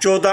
14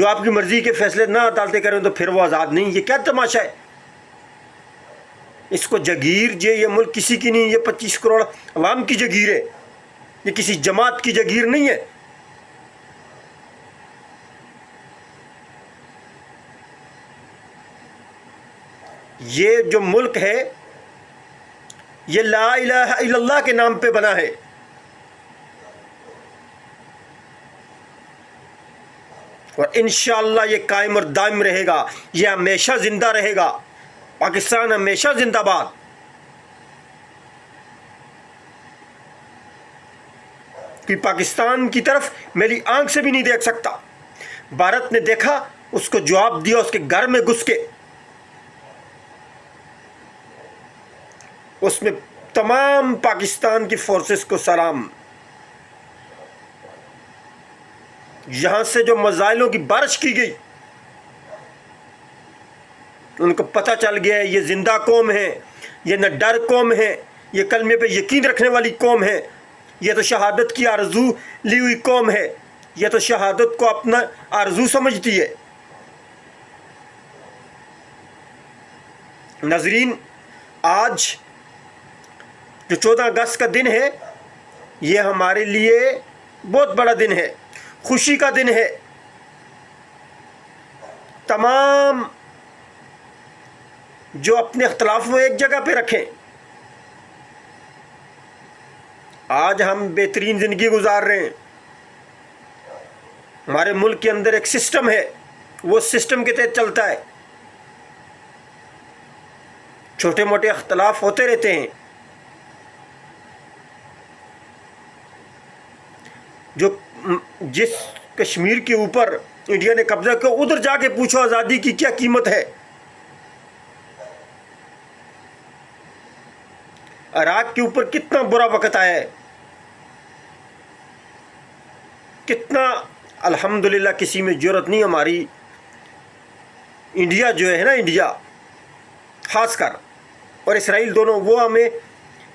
جو آپ کی مرضی کے فیصلے نہ عدالتیں کریں تو پھر وہ آزاد نہیں. یہ کیا تماشا ہے؟ اس کو جگیر یہ ملک کسی کی نہیں, یہ 25 کروڑ عوام کی جگیر ہے, یہ کسی جماعت کی جگیر نہیں ہے. یہ جو ملک ہے یہ لا الہ الا اللہ کے نام پہ بنا ہے. اور انشاءاللہ یہ قائم اور دائم رہے گا, یہ ہمیشہ زندہ رہے گا. پاکستان ہمیشہ زندہ باد. کہ پاکستان کی طرف میری آنکھ سے بھی نہیں دیکھ سکتا. بھارت نے دیکھا, اس کو جواب دیا, اس کے گھر میں گھس کے اس میں تمام پاکستان کی فورسز کو سلام. یہاں سے جو میزائلوں کی بارش کی گئی, ان کو پتہ چل گیا ہے یہ زندہ قوم ہے, یہ نہ ڈر قوم ہے, یہ کلمے پہ یقین رکھنے والی قوم ہے, یہ تو شہادت کی آرزو لی ہوئی قوم ہے, یہ تو شہادت کو اپنا آرزو سمجھتی ہے. ناظرین, آج جو 14 اگست کا دن ہے یہ ہمارے لیے بہت بڑا دن ہے, خوشی کا دن ہے. تمام جو اپنے اختلاف کو ایک جگہ پہ رکھیں. آج ہم بہترین زندگی گزار رہے ہیں. ہمارے ملک کے اندر ایک سسٹم ہے, وہ سسٹم کے تحت چلتا ہے. چھوٹے موٹے اختلاف ہوتے رہتے ہیں. جس کشمیر کے اوپر انڈیا نے قبضہ کیا, ادھر جا کے پوچھو آزادی کی کیا قیمت ہے. عراق کے اوپر کتنا برا وقت آیا ہے, کتنا. الحمدللہ کسی میں جرأت نہیں ہماری. انڈیا جو ہے نا, انڈیا خاص کر اور اسرائیل دونوں, وہ ہمیں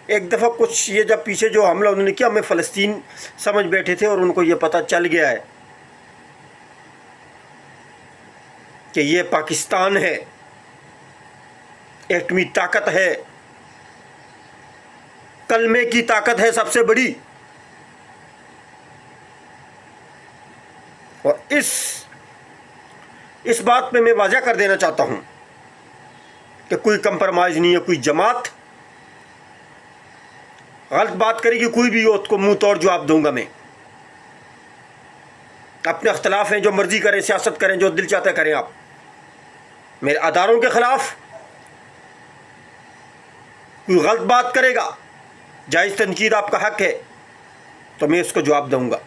ایک دفعہ کچھ یہ جب پیچھے جو حملہ انہوں نے کیا, ہمیں فلسطین سمجھ بیٹھے تھے, اور ان کو یہ پتہ چل گیا ہے کہ یہ پاکستان ہے, ایٹمی طاقت ہے, کلمے کی طاقت ہے سب سے بڑی. اور اس بات پہ میں واضح کر دینا چاہتا ہوں کہ کوئی کمپرمائز نہیں ہے. کوئی جماعت غلط بات کرے گی, کوئی بھی ہو, اس کو منہ توڑ جواب دوں گا میں. اپنے اختلاف ہیں, جو مرضی کریں, سیاست کریں, جو دل چاہتا ہے کریں. آپ میرے اداروں کے خلاف کوئی غلط بات کرے گا, جائز تنقید آپ کا حق ہے, تو میں اس کو جواب دوں گا.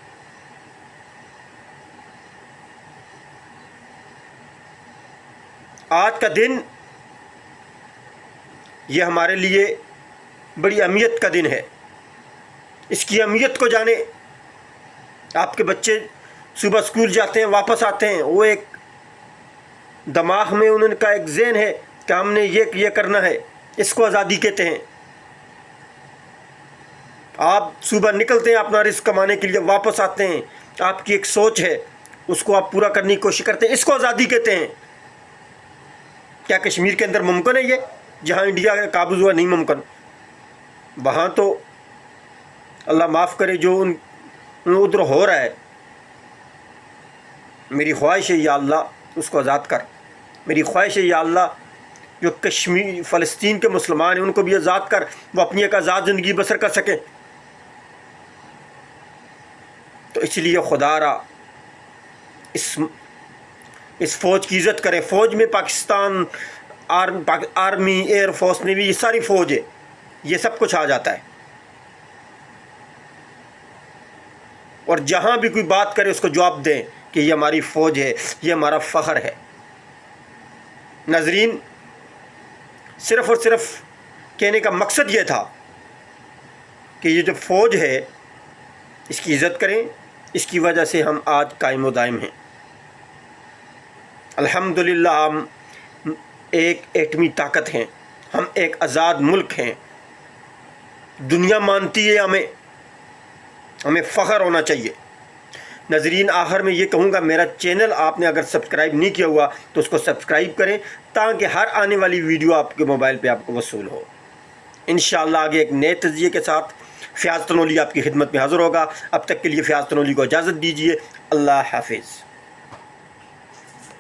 آج کا دن یہ ہمارے لیے بڑی اہمیت کا دن ہے. اس کی اہمیت کو جانیں. آپ کے بچے صبح اسکول جاتے ہیں, واپس آتے ہیں, وہ ایک دماغ میں انہوں کا ایک ذہن ہے کہ ہم نے یہ کرنا ہے. اس کو آزادی کہتے ہیں. آپ صبح نکلتے ہیں اپنا رزق کمانے کے لیے, واپس آتے ہیں, آپ کی ایک سوچ ہے, اس کو آپ پورا کرنے کی کوشش کرتے ہیں. اس کو آزادی کہتے ہیں. کیا کشمیر کے اندر ممکن ہے یہ, جہاں انڈیا کا قابض ہوا؟ نہیں ممکن. وہاں تو اللہ معاف کرے جو ادھر ہو رہا ہے. میری خواہش ہے یا اللہ اس کو آزاد کر. میری خواہش ہے یا اللہ جو کشمیر فلسطین کے مسلمان ہیں ان کو بھی آزاد کر, وہ اپنی ایک آزاد زندگی بسر کر سکیں. تو اس لیے خدا را اس فوج کی عزت کریں. فوج میں Pakistan army, air force, navy, یہ ساری فوج ہے, یہ سب کچھ آ جاتا ہے. اور جہاں بھی کوئی بات کرے اس کو جواب دیں کہ یہ ہماری فوج ہے, یہ ہمارا فخر ہے. ناظرین, صرف اور صرف کہنے کا مقصد یہ تھا کہ یہ جو فوج ہے اس کی عزت کریں. اس کی وجہ سے ہم آج قائم و دائم ہیں. الحمدللہ ہم ایک ایٹمی طاقت ہیں, ہم ایک آزاد ملک ہیں. دنیا مانتی ہے ہمیں فخر ہونا چاہیے. ناظرین آخر میں یہ کہوں گا میرا چینل آپ نے اگر سبسکرائب نہیں کیا ہوا تو اس کو سبسکرائب کریں تاکہ ہر آنے والی ویڈیو آپ کے موبائل پہ آپ کو وصول ہو۔ انشاءاللہ آگے ایک نئے تجزیے کے ساتھ فیاض تنولی آپ کی خدمت میں حاضر ہوگا۔ اب تک کے لیے فیاض تنولی کو اجازت دیجیے۔ اللہ حافظ۔